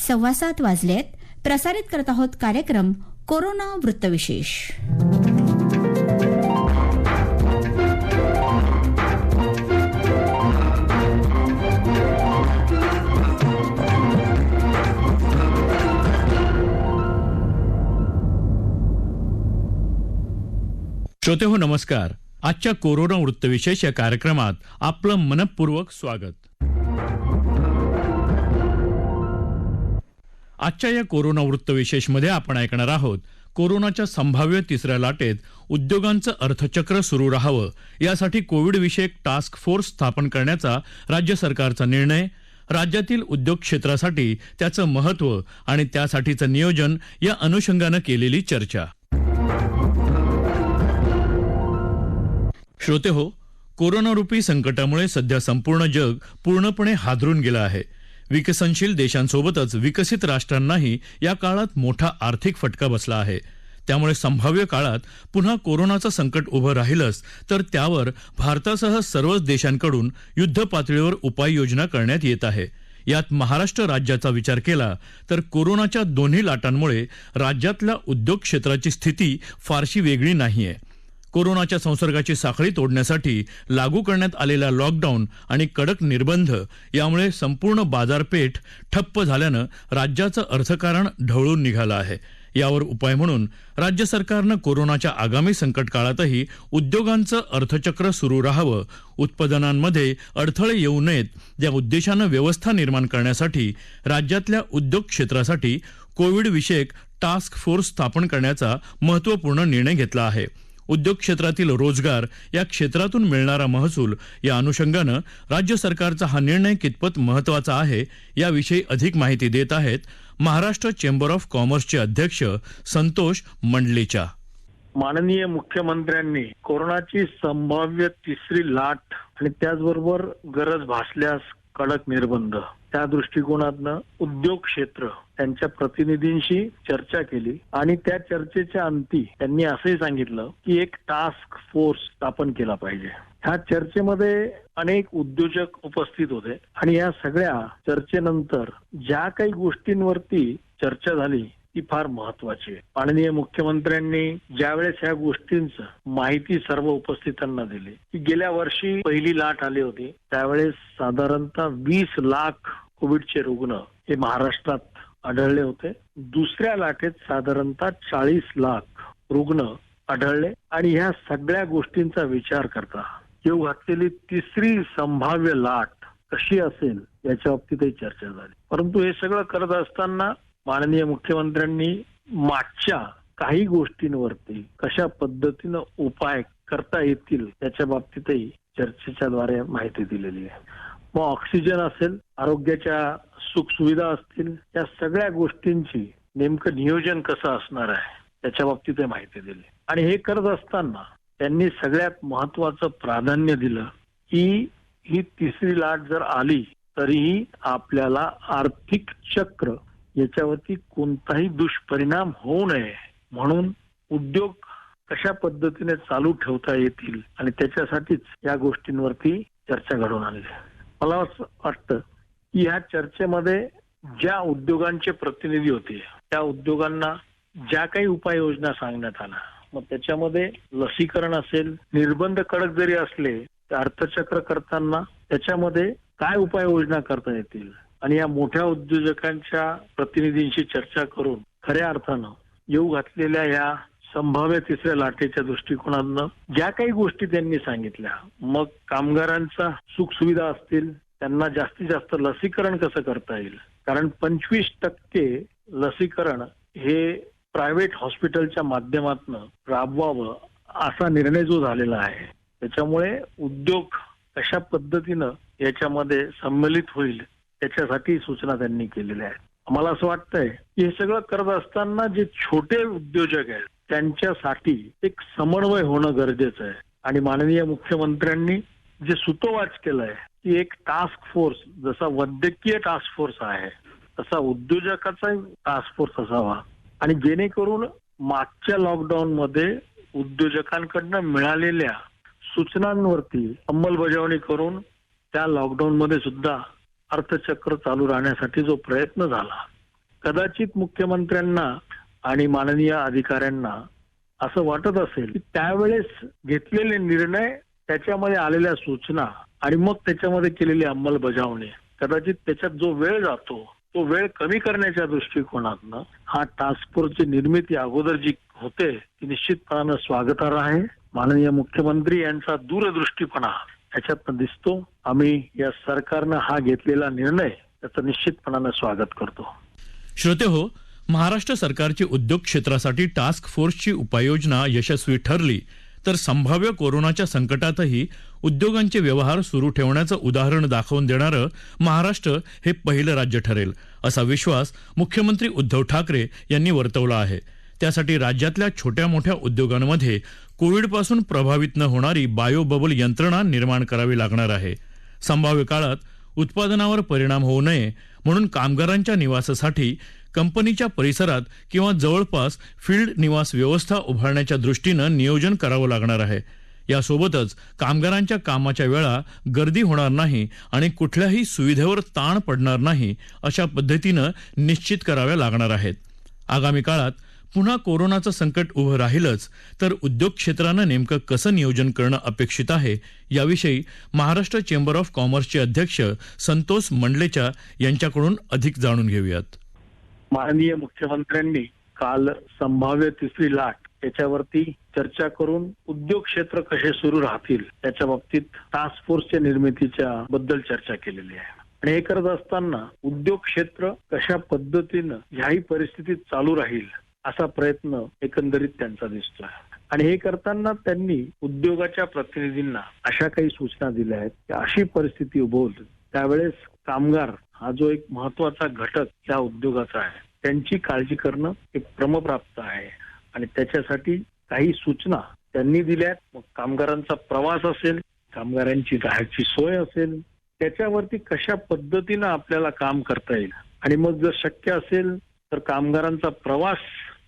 7:15 वाजलेत. प्रसारित करत आहोत कार्यक्रम कोरोना वृत्तविशेष. श्रोतेहो नमस्कार. आजच्या कोरोना वृत्तविशेष या कार्यक्रमात आपलं मनपूर्वक स्वागत. आजच्या या कोरोना वृत्तविशेषमध्ये आपण ऐकणार आहोत कोरोनाच्या संभाव्य तिसऱ्या लाटेत उद्योगांचं अर्थचक्र सुरू राहावं यासाठी कोविड विषयक टास्क फोर्स स्थापन करण्याचा राज्य सरकारचा निर्णय, राज्यातील उद्योग क्षेत्रासाठी त्याचं महत्त्व आणि त्यासाठीचं नियोजन या अनुषंगानं केलेली चर्चा. श्रोतेहो, कोरोनारूपी संकटामुळे सध्या संपूर्ण जग पूर्णपणे हादरून गेलं आहे. विकसनशील देशांसोबतच विकसित राष्ट्रांनाही या काळात मोठा आर्थिक फटका बसला आहे. त्यामुळे संभाव्य काळात पुन्हा कोरोनाचं संकट उभं राहिलंच तर त्यावर भारतासह सर्वच देशांकडून युद्ध पातळीवर उपाययोजना करण्यात येत आहे. यात महाराष्ट्र राज्याचा विचार केला तर कोरोनाच्या दोन्ही लाटांमुळे राज्यातल्या उद्योग क्षेत्राची स्थिती फारशी वेगळी नाहीये. कोरोनाच्या संसर्गाची साखळी तोडण्यासाठी लागू करण्यात आलेला लॉकडाऊन आणि कडक निर्बंध यामुळे संपूर्ण बाजारपेठ ठप्प झाल्यानं राज्याचं अर्थकारण ढवळून निघालं आहे. यावर उपाय म्हणून राज्य सरकारनं कोरोनाच्या आगामी संकट काळातही उद्योगांचं अर्थचक्र सुरू राहावं, उत्पादनांमध्ये अडथळे येऊ नयेत या उद्देशानं व्यवस्था निर्माण करण्यासाठी राज्यातल्या उद्योग क्षेत्रासाठी कोविड विषयक टास्क फोर्स स्थापन करण्याचा महत्त्वपूर्ण निर्णय घेतला आहे. उद्योग क्षेत्रातील रोजगार, या क्षेत्रातून मिळणारा महसूल या अनुषंगानं राज्य सरकारचा हा निर्णय कितपत महत्त्वाचा आहे याविषयी अधिक माहिती देत आहेत महाराष्ट्र चेंबर ऑफ कॉमर्सचे अध्यक्ष संतोष मंडलेचा. माननीय मुख्यमंत्र्यांनी कोरोनाची संभाव्य तिसरी लाट आणि त्याचबरोबर गरज भासल्यास कडक निर्बंध त्या दृष्टिकोनातनं उद्योग क्षेत्र त्यांच्या प्रतिनिधींशी चर्चा केली आणि त्या चर्चेच्या अंती त्यांनी असंही सांगितलं की एक टास्क फोर्स स्थापन केला पाहिजे. ह्या चर्चेमध्ये अनेक उद्योजक उपस्थित होते आणि या सगळ्या चर्चेनंतर ज्या काही गोष्टींवरती चर्चा झाली ती फार महत्वाची आहे. माननीय मुख्यमंत्र्यांनी ज्यावेळेस ह्या गोष्टींचं माहिती सर्व उपस्थितांना दिली की गेल्या वर्षी पहिली लाट आली होती त्यावेळेस साधारणतः 20 लाख कोविडचे रुग्ण हे महाराष्ट्रात आढळले होते. दुसऱ्या लाटेत साधारणतः 40 लाख रुग्ण आढळले आणि ह्या सगळ्या गोष्टींचा विचार करता येऊ घातलेली तिसरी संभाव्य लाट कशी असेल याच्या बाबतीतही चर्चा झाली. परंतु हे सगळं करत असताना माननीय मुख्यमंत्र्यांनी मागच्या काही गोष्टींवरती कशा पद्धतीनं उपाय करता येतील याच्या बाबतीतही चर्चेच्या द्वारे माहिती दिलेली आहे. मग ऑक्सिजन असेल, आरोग्याच्या सुखसुविधा असतील, या सगळ्या गोष्टींची नेमकं नियोजन कसं असणार आहे त्याच्या बाबतीत माहिती दिली. आणि हे करत असताना त्यांनी सगळ्यात महत्वाचं प्राधान्य दिलं की ही तिसरी लाट जर आली तरीही आपल्याला आर्थिक चक्र याच्यावरती कोणताही दुष्परिणाम होऊ नये म्हणून उद्योग कशा पद्धतीने चालू ठेवता येतील आणि त्याच्यासाठीच या गोष्टींवरती चर्चा घडवून आली. मला असं वाटतं की ह्या चर्चेमध्ये ज्या उद्योगांचे प्रतिनिधी होते त्या उद्योगांना ज्या काही उपाययोजना सांगण्यात आल्या, मग त्याच्यामध्ये लसीकरण असेल, निर्बंध कडक जरी असले तर अर्थचक्र करताना त्याच्यामध्ये काय उपाययोजना करता येतील आणि या मोठ्या उद्योजकांच्या प्रतिनिधींशी चर्चा करून खऱ्या अर्थानं येऊ घातलेल्या या संभाव्य तिसऱ्या लाटेच्या दृष्टिकोनातनं ज्या काही गोष्टी त्यांनी सांगितल्या, मग कामगारांचा सुखसुविधा असतील, त्यांना जास्तीत जास्त लसीकरण कसं करता येईल, कारण 25% लसीकरण हे प्रायव्हेट हॉस्पिटलच्या माध्यमातून राबवावं असा निर्णय जो झालेला आहे, त्याच्यामुळे उद्योग कशा पद्धतीनं याच्यामध्ये सम्मिलित होईल त्याच्यासाठी सूचना त्यांनी केलेल्या आहेत. मला असं वाटतंय की हे सगळं करत असताना जे छोटे उद्योजक आहेत त्यांच्यासाठी एक समन्वय होणं गरजेचं आहे. आणि माननीय मुख्यमंत्र्यांनी जे सुतोवाच केलंय की एक टास्क फोर्स, जसा वैद्यकीय टास्क फोर्स आहे तसा उद्योजकाचा टास्क फोर्स असावा आणि जेणेकरून मागच्या लॉकडाऊन मध्ये उद्योजकांकडनं मिळालेल्या सूचनांवरती अंमलबजावणी करून त्या लॉकडाऊन मध्ये सुद्धा अर्थचक्र चालू राहण्यासाठी जो प्रयत्न झाला कदाचित मुख्यमंत्र्यांना आणि माननीय अधिकाऱ्यांना असं वाटत असेल की त्यावेळेस घेतलेले निर्णय, त्याच्यामध्ये आलेल्या सूचना आणि मग त्याच्यामध्ये केलेली अंमलबजावणी, कदाचित त्याच्यात जो वेळ जातो तो वेळ कमी करण्याच्या दृष्टिकोनातनं हा टास्क फोर्सची निर्मिती अगोदर जी होते ती निश्चितपणानं स्वागतार्ह आहे. माननीय मुख्यमंत्री यांचा दूरदृष्टीपणा याच्यातनं दिसतो. आम्ही या सरकारनं हा घेतलेला निर्णय त्याचं निश्चितपणानं स्वागत करतो. श्रोते हो, महाराष्ट्र सरकारची उद्योग क्षेत्रासाठी टास्क फोर्सची उपाययोजना यशस्वी ठरली तर संभाव्य कोरोनाच्या संकटातही उद्योगांचे व्यवहार सुरू ठेवण्याचं उदाहरण दाखवून देणारं महाराष्ट्र हे पहिलं राज्य ठरेल, असा विश्वास मुख्यमंत्री उद्धव ठाकरे यांनी वर्तवला आहे. त्यासाठी राज्यातल्या छोट्या मोठ्या उद्योगांमध्ये कोविडपासून प्रभावित न होणारी बायो बबल यंत्रणा निर्माण करावी लागणार आहे. संभाव्य काळात उत्पादनावर परिणाम होऊ नये म्हणून कामगारांच्या निवासासाठी कंपनीच्या परिसरात किंवा जवळपास फील्ड निवास व्यवस्था उभारण्याच्या दृष्टीनं नियोजन करावं लागणार आहे. यासोबतच कामगारांच्या कामाच्या वेळा गर्दी होणार नाही आणि कुठल्याही सुविधेवर ताण पडणार नाही अशा पद्धतीनं निश्चित कराव्या लागणार आहेत. आगामी काळात पुन्हा कोरोनाचं संकट उभं राहिलंच तर उद्योग क्षेत्रानं नेमकं कसं नियोजन करणं अपेक्षित आहे याविषयी महाराष्ट्र चेंबर ऑफ कॉमर्सचे अध्यक्ष संतोष मंडलेचा यांच्याकडून अधिक जाणून घेऊयात. माननीय मुख्यमंत्र्यांनी काल संभाव्य तिसरी लाट याच्यावरती चर्चा करून उद्योग क्षेत्र कसे सुरू राहतील याच्या बाबतीत टास्क फोर्सच्या निर्मितीच्या बद्दल चर्चा केलेली आहे. आणि हे करत असताना उद्योग क्षेत्र कशा पद्धतीनं ह्याही परिस्थितीत चालू राहील असा प्रयत्न एकंदरीत त्यांचा दिसतोय. आणि हे करताना त्यांनी उद्योगाच्या प्रतिनिधींना अशा काही सूचना दिल्या आहेत की अशी परिस्थिती उद्भवली त्यावेळेस कामगार हा जो एक महत्वाचा घटक या उद्योगाचा आहे त्यांची काळजी करणं हे क्रमप्राप्त आहे. आणि त्याच्यासाठी काही सूचना त्यांनी दिल्यात. मग कामगारांचा प्रवास असेल, कामगारांची राहायची सोय असेल, त्याच्यावरती कशा पद्धतीनं आपल्याला काम करता येईल. आणि मग जर शक्य असेल तर कामगारांचा प्रवास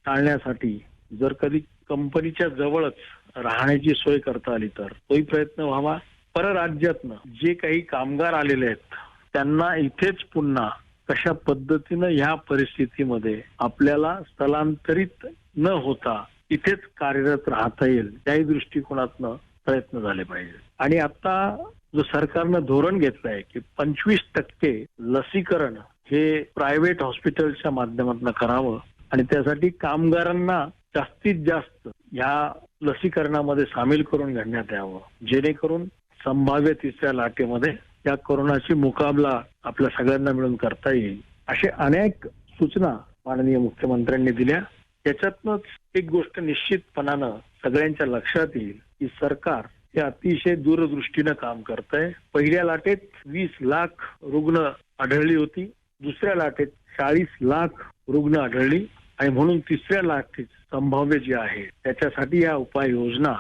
टाळण्यासाठी जर कधी कंपनीच्या जवळच राहण्याची सोय करता आली तर तोही प्रयत्न व्हावा. परराज्यातनं जे काही कामगार आलेले आहेत त्यांना इथेच पुन्हा कशा पद्धतीनं ह्या परिस्थितीमध्ये आपल्याला स्थलांतरित न होता इथेच कार्यरत राहता येईल त्याही दृष्टिकोनातनं प्रयत्न झाले पाहिजे. आणि आता जो सरकारनं धोरण घेतलंय की 25% लसीकरण हे प्रायव्हेट हॉस्पिटलच्या माध्यमातून करावं आणि त्यासाठी कामगारांना जास्तीत जास्त ह्या लसीकरणामध्ये सामील करून घेण्यात यावं जेणेकरून संभाव्य तिसऱ्या लाटेमध्ये या कोरोनाची मुकाबला आपल्या सगळ्यांना मिळून करता येईल. असे अनेक सूचना माननीय मुख्यमंत्र्यांनी दिल्या. त्याच्यातनच एक गोष्ट निश्चितपणानं सगळ्यांच्या लक्षात येईल की सरकार हे अतिशय दूरदृष्टीनं काम करत आहे. पहिल्या लाटेत 20 लाख रुग्ण आढळली होती, दुसऱ्या लाटेत 40 लाख रुग्ण आढळली आणि म्हणून तिसऱ्या लाटेत संभाव्य जे आहे त्याच्यासाठी या उपाययोजना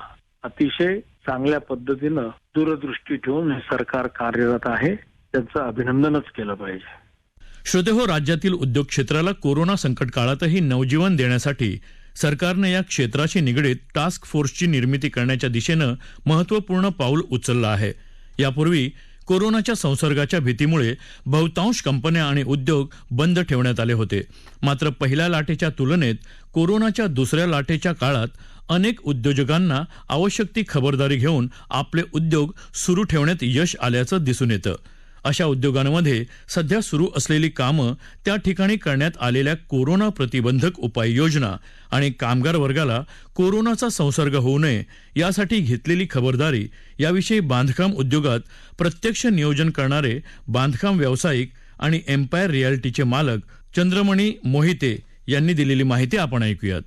अतिशय चांगल्या पद्धतीनं दूरदृष्टी ठेवून हे सरकार कार्यरत आहे. त्याचं अभिनंदनच केलं पाहिजे. श्रोते हो, राज्यातील उद्योग क्षेत्राला कोरोना संकट काळातही नवजीवन देण्यासाठी सरकारनं या क्षेत्राशी निगडीत टास्क फोर्सची निर्मिती करण्याच्या दिशेनं महत्त्वपूर्ण पाऊल उचललं आहे. यापूर्वी कोरोनाच्या संसर्गाच्या भीतीमुळे बहुतांश कंपन्या आणि उद्योग बंद ठेवण्यात आले होते. मात्र पहिल्या लाटेच्या तुलनेत कोरोनाच्या दुसऱ्या लाटेच्या काळात अनेक उद्योजकांना आवश्यक ती खबरदारी घेऊन आपले उद्योग सुरू ठेवण्यात यश आल्याचं दिसून येतं. अशा उद्योगांमध्ये सध्या सुरू असलेली कामं, त्या ठिकाणी करण्यात आलेल्या कोरोना प्रतिबंधक उपाययोजना आणि कामगार वर्गाला कोरोनाचा संसर्ग होऊ नये यासाठी घेतलेली खबरदारी याविषयी बांधकाम उद्योगात प्रत्यक्ष नियोजन करणारे बांधकाम व्यावसायिक आणि एम्पायर रिअल्टीचे मालक चंद्रमणी मोहिते यांनी दिलेली माहिती आपण ऐकूयात.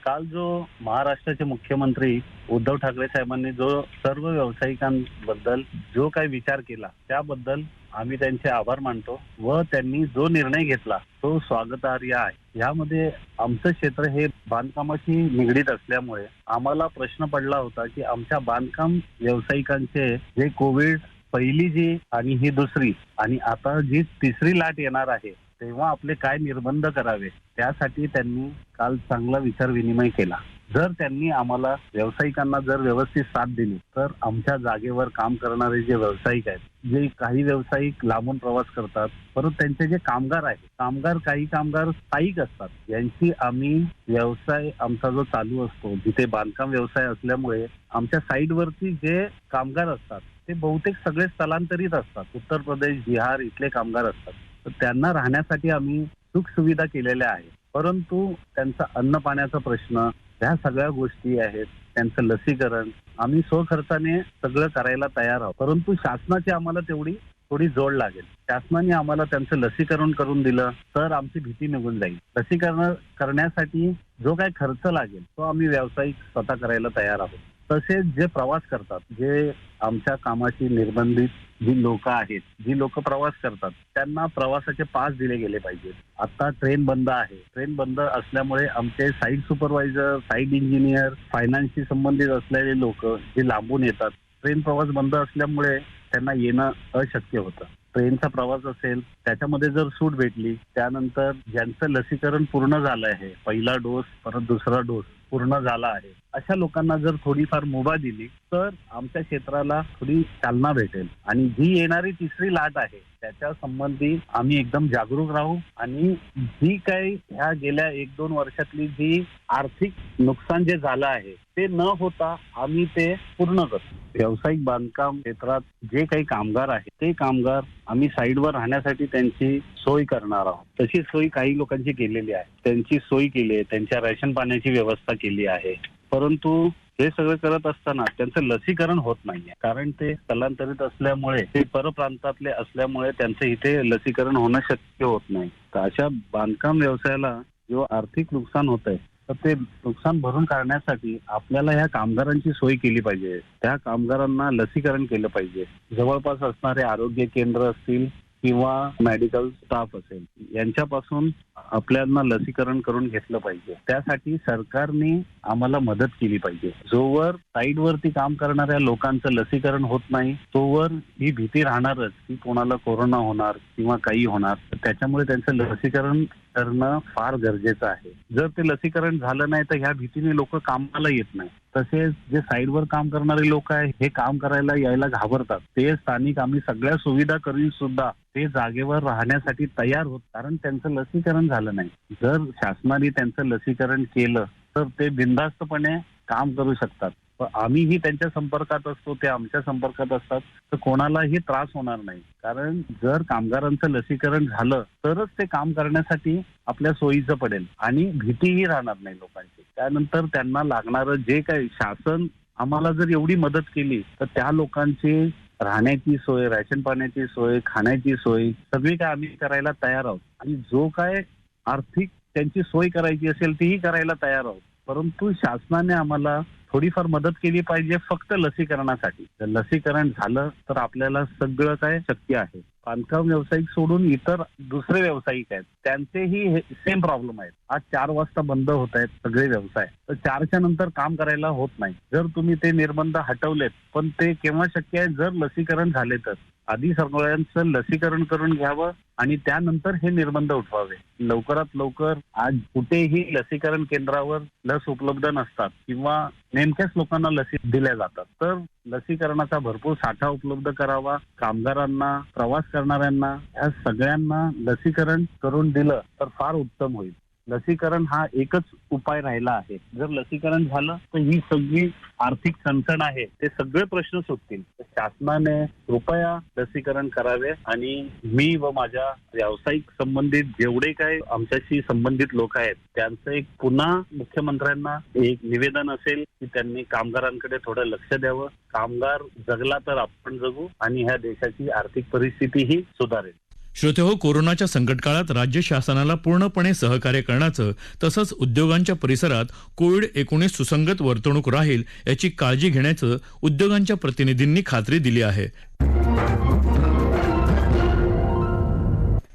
काल जो महाराष्ट्राचे मुख्यमंत्री उद्धव ठाकरे साहेबांनी जो सर्व व्यावसायिकांबद्दल जो काही विचार केला त्याबद्दल आम्ही त्यांचे आभार मानतो व त्यांनी जो निर्णय घेतला तो स्वागतार्ह आहे. यामध्ये आमचं क्षेत्र हे बांधकामाशी निगडीत असल्यामुळे आम्हाला प्रश्न पडला होता की आमच्या बांधकाम व्यावसायिकांचे जे कोविड पहिली जी आणि ही दुसरी आणि आता जी तिसरी लाट येणार आहे तेव्हा आपले काय निर्बंध करावे त्यासाठी त्यांनी काल चांगला विचार विनिमय केला. जर त्यांनी आम्हाला व्यावसायिकांना जर व्यवस्थित साथ दिली तर आमच्या जागेवर काम करणारे जे व्यावसायिक आहेत, जे काही व्यावसायिक लांबून प्रवास करतात, परंतु त्यांचे जे कामगार आहेत, काही कामगार स्थायिक असतात, यांची आम्ही व्यवसाय आमचा जो चालू असतो, जिथे बांधकाम व्यवसाय असल्यामुळे आमच्या साईडवरती जे कामगार असतात ते बहुतेक सगळे स्थलांतरित असतात. उत्तर प्रदेश, बिहार इथले कामगार असतात. तर त्यांना राहण्यासाठी आम्ही सुख सुविधा केलेल्या आहेत, परंतु त्यांचा अन्न पाण्याचा प्रश्न, ह्या सगळ्या गोष्टी आहेत. त्यांचं लसीकरण आम्ही स्वखर्चाने सगळं करायला तयार आहोत, परंतु शासनाची आम्हाला तेवढी थोडी जोड लागेल. शासनाने आम्हाला त्यांचं लसीकरण करून दिलं तर आमची भीती निघून जाईल. लसीकरण करण्यासाठी जो काही खर्च लागेल तो आम्ही व्यावसायिक स्वतः करायला तयार आहोत. तसेच जे प्रवास करतात, जे आमच्या कामाशी निर्बंधित जी लोक आहेत, जी लोक प्रवास करतात, त्यांना प्रवासाचे पास दिले गेले पाहिजेत. आता ट्रेन बंद आहे. ट्रेन बंद असल्यामुळे आमचे साईट सुपरवायझर, साईट इंजिनियर, फायनान्सशी संबंधित असलेले लोक जे लांबून येतात, ट्रेन प्रवास बंद असल्यामुळे त्यांना येणं अशक्य होतं. ट्रेनचा प्रवास असेल त्याच्यामध्ये जर सूट भेटली, त्यानंतर ज्यांचं लसीकरण पूर्ण झालं आहे, पहिला डोस परत दुसरा डोस पूर्ण झाला आहे, अशा लोकांना जर थोडीफार मुभा दिली तर आमच्या क्षेत्राला थोडी चालना भेटेल. आणि जी येणारी तिसरी लाट आहे त्याच्या संबंधी आम्ही एकदम जागरूक राहू आणि जी काही ह्या गेल्या 1-2 वर्षातली जी आर्थिक नुकसान जे झालं आहे ते न होता आम्ही ते पूर्ण करू. व्यावसायिक बांधकाम क्षेत्रात जे काही कामगार आहेत ते कामगार आम्ही साईडवर राहण्यासाठी त्यांची सोय करणार आहोत. तशी सोय काही लोकांची केलेली आहे, त्यांची सोय केली आहे, त्यांच्या रेशन पाण्याची व्यवस्था केली आहे. परंतु हे सगळं करत असताना त्यांचं लसीकरण होत नाहीये, कारण ते स्थलांतरित असल्यामुळे, ते परप्रांतातले असल्यामुळे त्यांचं इथे लसीकरण होणं शक्य होत नाही. तर अशा बांधकाम व्यवसायाला जो आर्थिक नुकसान होत आहे तर ते नुकसान भरून काढण्यासाठी आपल्याला ह्या कामगारांची सोय केली पाहिजे. त्या कामगारांना लसीकरण केलं पाहिजे. जवळपास असणारे आरोग्य केंद्र असतील किंवा मेडिकल स्टाफ असेल, यांच्यापासून आपल्याला लसीकरण करून घेतलं पाहिजे. त्यासाठी सरकारने आम्हाला मदत केली पाहिजे. जोवर साईडवरती काम करणाऱ्या लोकांचं लसीकरण होत नाही तोवर ही भीती राहणारच की कोणाला कोरोना होणार किंवा काही होणार. त्याच्यामुळे त्यांचं लसीकरण करणं फार गरजेचं आहे. जर ते लसीकरण झालं नाही तर ह्या भीतीने लोक कामाला येत नाही. तसेच जे साईडवर काम करणारे लोक आहे हे काम करायला यायला घाबरतात. ते स्थानिक आम्ही सगळ्या सुविधा करून सुद्धा ते जागेवर राहण्यासाठी तयार होत, कारण त्यांचं लसीकरण झालं नाही. जर शासनाने त्यांचं लसीकरण केलं तर ते बिनधास्तपणे काम करू शकतात. पण आम्हीही त्यांच्या संपर्कात असतो, ते आमच्या संपर्कात असतात, तर कोणालाही त्रास होणार नाही. कारण जर कामगारांचं लसीकरण झालं तरच ते काम करण्यासाठी आपल्या सोयीचं पडेल आणि भीतीही राहणार नाही लोकांची. त्यानंतर त्यांना लागणारं जे काही शासन आम्हाला जर एवढी मदत केली तर त्या लोकांची राहण्याची सोय, राशन पाण्याची सोय, खाण्याची सोय सगळी काय आम्ही करायला तयार आहोत. आणि जो काय आर्थिक त्यांची सोय करायची असेल तीही करायला तयार आहोत. परंतु शासनाने आम्हाला थोडीफार मदत केली पाहिजे फक्त लसीकरणासाठी. जर लसीकरण झालं तर आपल्याला सगळं काय शक्य आहे. बांधकाम व्यावसायिक सोडून इतर दुसरे व्यावसायिक आहेत, त्यांचेही सेम प्रॉब्लेम आहेत. आज 4 वाजता बंद होत आहेत सगळे व्यवसाय, तर 4च्या नंतर काम करायला होत नाही. जर तुम्ही ते निर्बंध हटवलेत, पण ते केव्हा शक्य आहे जर लसीकरण झाले तर. आधी सगळ्यांचं लसीकरण करून घ्यावं आणि त्यानंतर हे निर्बंध उठवावे. लवकरात लवकर आज कुठेही लसीकरण केंद्रावर लस उपलब्ध नसतात किंवा नेमक्याच लोकांना लसी दिल्या जातात, तर लसीकरणाचा भरपूर साठा उपलब्ध करावा. कामगारांना, प्रवास करणाऱ्यांना, या सगळ्यांना लसीकरण करून दिलं तर फार उत्तम होईल. लसीकरण हा एकच उपाय राहिला आहे. जर लसीकरण झालं तर ही सगळी आर्थिक चणचण आहे ते सगळे प्रश्न सुटतील. शासनाने कृपया लसीकरण करावे आणि मी व माझ्या व्यावसायिक संबंधित जेवढे काही आमच्याशी संबंधित लोक आहेत त्यांचं एक पुन्हा मुख्यमंत्र्यांना एक निवेदन असेल की त्यांनी कामगारांकडे थोडं लक्ष द्यावं. कामगार जगला तर आपण जगू आणि ह्या देशाची आर्थिक परिस्थितीही सुधारेल. श्रोतेहो, कोरोनाच्या संकट काळात राज्य शासनाला पूर्णपणे सहकार्य करण्याचं तसंच उद्योगांच्या परिसरात कोविड-19 सुसंगत वर्तणूक राहील याची काळजी घेण्याचं उद्योगांच्या प्रतिनिधींनी खात्री दिली आहे.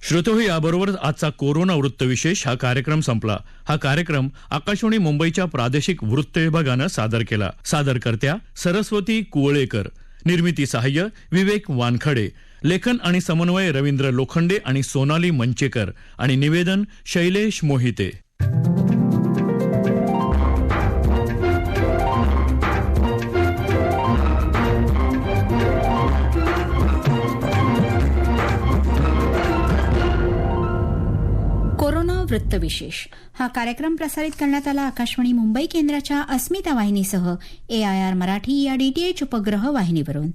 श्रोतेहो, याबरोबरच आजचा कोरोना वृत्तविशेष हा कार्यक्रम संपला. हा कार्यक्रम आकाशवाणी मुंबईच्या प्रादेशिक वृत्त विभागानं सादर केला. सादरकर्त्या सरस्वती कुवळेकर, निर्मिती सहाय्य विवेक वानखडे, लेखन आणि समन्वय रवींद्र लोखंडे आणि सोनाली मंचेकर आणि निवेदन शैलेश मोहिते. वृत्तविशेष. हा कार्यक्रम प्रसारित करण्यात आला आकाशवाणी मुंबई केंद्राच्या अस्मिता वाहिनीसह AIR मराठी या DTH उपग्रह वाहिनीवरून.